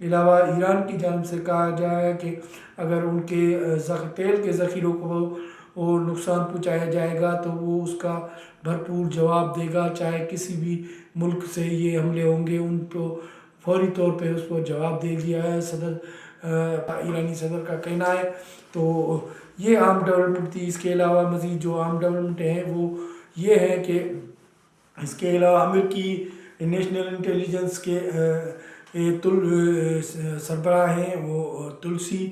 علاوہ ایران کی جانب سے کہا جا ہے کہ اگر ان کے تیل کے ذخیروں کو نقصان پہنچایا جائے گا تو وہ اس کا بھرپور جواب دے گا، چاہے کسی بھی ملک سے یہ حملے ہوں گے ان کو فوری طور پہ اس کو جواب دے دیا ہے، ایرانی صدر کا کہنا ہے۔ تو یہ عام ڈیولپمنٹ تھی۔ اس کے علاوہ مزید جو عام ڈیولپمنٹ ہیں وہ یہ ہے کہ اس کے علاوہ امریکی نیشنل انٹیلیجنس کے سربراہ ہیں وہ تلسی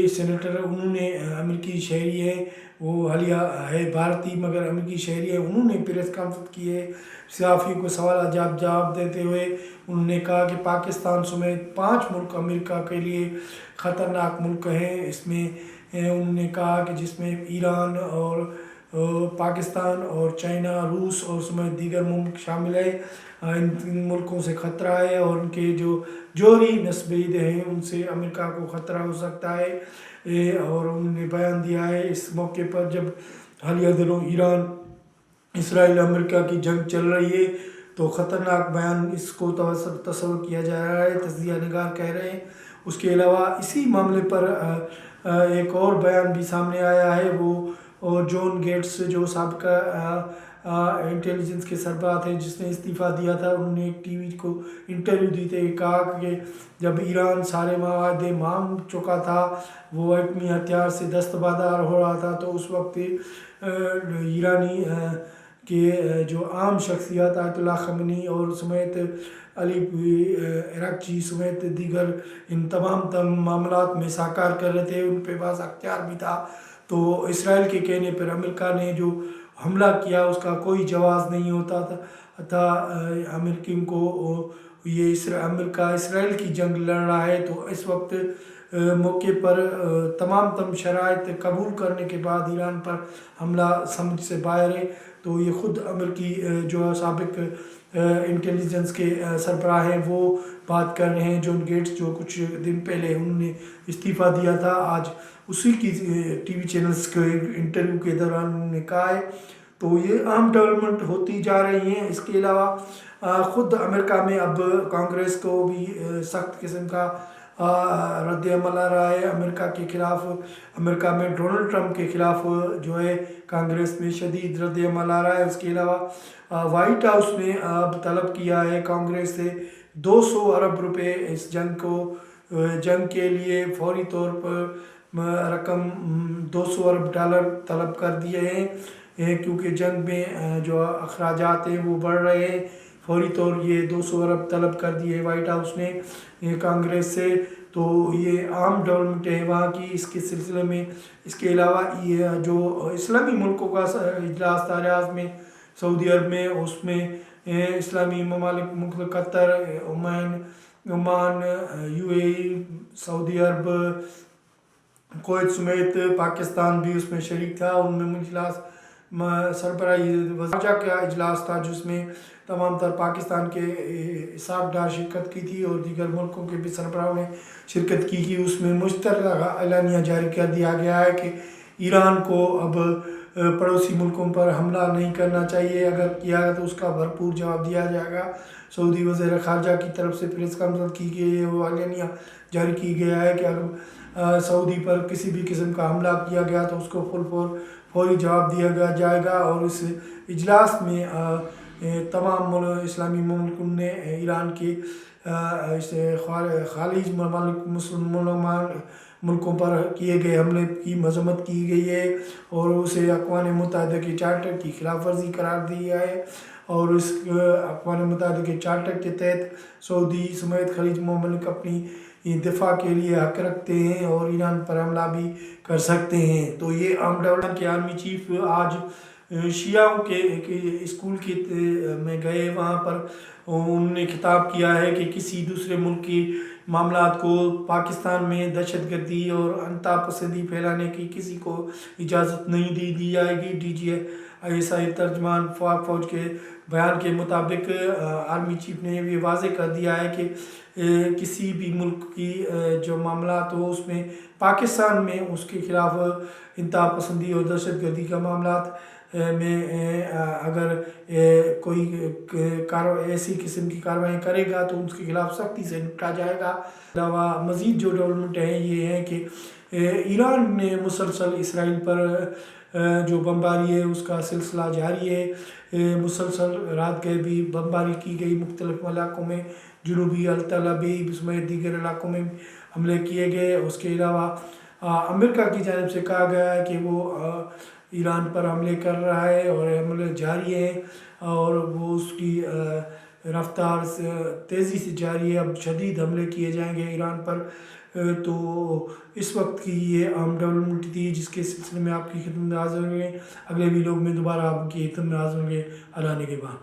سینیٹر، انہوں نے امریکی شہری ہیں، وہ حالیہ ہے بھارتی مگر امریکی شہری ہے، انہوں نے پریس کانفرنس کی ہے صحافیوں کو سوال جواب دیتے ہوئے انہوں نے کہا کہ پاکستان سمیت 5 ملک امریکہ کے لیے خطرناک ملک ہیں۔ اس میں انہوں نے کہا کہ جس میں ایران اور پاکستان اور چائنا، روس اور سمیت دیگر ملک شامل ہے، ان ملکوں سے خطرہ ہے اور ان کے جو جوہری نسبید ہیں ان سے امریکہ کو خطرہ ہو سکتا ہے۔ اور انہوں نے بیان دیا ہے اس موقع پر جب حالیہ دنوں ایران اسرائیل امریکہ کی جنگ چل رہی ہے تو خطرناک بیان اس کو تصور کیا جا رہا ہے، تجزیہ نگار کہہ رہے ہیں۔ اس کے علاوہ اسی معاملے پر ایک اور بیان بھی سامنے آیا ہے، وہ جون گیٹس جو سابقہ انٹیلیجنس کے سربراہ تھے جس نے استعفیٰ دیا تھا، انہوں نے ایک ٹی وی کو انٹرویو دی تھے، کہا کہ جب ایران سارے معاہدے مان چکا تھا، وہ ایٹمی ہتھیار سے دستبردار ہو رہا تھا، تو اس وقت ایرانی کہ جو عام شخصیات آیت اللہ خامنئی اور سمیت علی عراقچی سمیت دیگر ان تمام معاملات میں ساکار کر رہے تھے، ان پہ بعض اختیار بھی تھا۔ تو اسرائیل کے کہنے پر امریکہ نے جو حملہ کیا اس کا کوئی جواز نہیں ہوتا تھا۔ امریکیوں کو یہ امریکہ اسرائیل کی جنگ لڑ رہا ہے، تو اس وقت موقع پر تمام شرائط قبول کرنے کے بعد ایران پر حملہ سمجھ سے باہر ہے۔ تو یہ خود امریکی جو سابق انٹیلیجنس کے سربراہ ہیں وہ بات کر رہے ہیں۔ جون گیٹس جو کچھ دن پہلے انہوں نے استعفیٰ دیا تھا، آج اسی کی ٹی وی چینلز کے انٹرویو کے دوران انہوں نے کہا ہے۔ تو یہ عام ڈیولپمنٹ ہوتی جا رہی ہیں۔ اس کے علاوہ خود امریکہ میں اب کانگریس کو بھی سخت قسم کا رد عمل آ رہا ہے امریکہ کے خلاف۔ امریکہ میں ڈونلڈ ٹرمپ کے خلاف جو ہے کانگریس میں شدید رد عمل آ رہا ہے۔ اس کے علاوہ وائٹ ہاؤس نے اب طلب کیا ہے کانگریس سے 200 ارب روپے اس جنگ کے لیے فوری طور پر رقم 200 ارب ڈالر طلب کر دیے ہیں، کیونکہ جنگ میں جو اخراجات ہیں وہ بڑھ رہے ہیں۔ فوری طور یہ 200 ارب طلب کر دیے وائٹ ہاؤس نے کانگریس سے۔ تو یہ عام ڈیولپمنٹ ہے وہاں کی اس کے سلسلے میں۔ اس کے علاوہ یہ جو اسلامی ملکوں کا اجلاس تھا ریاض میں سعودی عرب میں، اس میں اسلامی ممالک قطر، عمان، UAE، سعودی عرب، کویت سمیت پاکستان بھی اس میں شریک تھا۔ ان میں اجلاس سربراہی وزراء کا اجلاس تھا جس میں تمام تر پاکستان کے اسحاق ڈار شرکت کی تھی اور دیگر ملکوں کے بھی سربراہوں نے شرکت کی تھی۔ اس میں مشترکہ اعلامیہ جاری کر دیا گیا ہے کہ ایران کو اب پڑوسی ملکوں پر حملہ نہیں کرنا چاہیے، اگر کیا تو اس کا بھرپور جواب دیا جائے گا۔ سعودی وزیر خارجہ کی طرف سے پریس کانفرنس کی گئی ہے، وہ اعلامیہ جاری کی گیا ہے کہ اگر سعودی پر کسی بھی قسم کا حملہ کیا گیا تو اس کو فوری جواب دیا جائے گا۔ اور اس اجلاس میں تمام اسلامی ممالک نے ایران کے خلیج ممالک مسلمان ملکوں پر کیے گئے حملے کی مذمت کی گئی ہے اور اسے اقوام متحدہ کے چارٹر کی خلاف ورزی قرار دیا ہے۔ اور اس اقوام متحدہ کے چارٹر کے تحت سعودی سمیت خلیج ممالک اپنی دفاع کے لیے حق رکھتے ہیں اور ایران پر حملہ بھی کر سکتے ہیں۔ تو یہ عام ڈیولپمنٹ کے آرمی چیف آج شیعوں کے اسکول میں گئے، وہاں پر انہوں نے خطاب کیا ہے کہ کسی دوسرے ملک کی معاملات کو پاکستان میں دہشت گردی اور انتہا پسندی پھیلانے کی کسی کو اجازت نہیں دی جائے گی۔ DGISI ترجمان پاک فوج کے بیان کے مطابق آرمی چیف نے یہ واضح کر دیا ہے کہ کسی بھی ملک کی جو معاملات ہو اس میں پاکستان میں اس کے خلاف انتہا پسندی اور دہشت گردی کا معاملات میں اگر کوئی ایسی قسم کی کارروائیں کرے گا تو ان کے خلاف سختی سے نپٹا جائے گا۔ علاوہ مزید جو ڈیولپمنٹ ہیں یہ ہے کہ ایران نے مسلسل اسرائیل پر جو بمباری ہے اس کا سلسلہ جاری ہے، مسلسل رات گئے بھی بمباری کی گئی، مختلف علاقوں میں جنوبی التل ابیب سمیت دیگر علاقوں میں حملے کیے گئے۔ اس کے علاوہ امریکہ کی جانب سے کہا گیا ہے کہ وہ ایران پر حملے کر رہا ہے اور حملے جاری ہیں اور وہ اس کی رفتار تیزی سے جاری ہے، اب شدید حملے کیے جائیں گے ایران پر۔ تو اس وقت کی یہ اہم ڈیولپمنٹ تھی جس کے سلسلے میں آپ کی خدمت میں حاضر ہوئے۔ اگلے ویڈیو میں دوبارہ آپ کی خدمت میں حاضر ہوں گے۔ اللہ نگہبان۔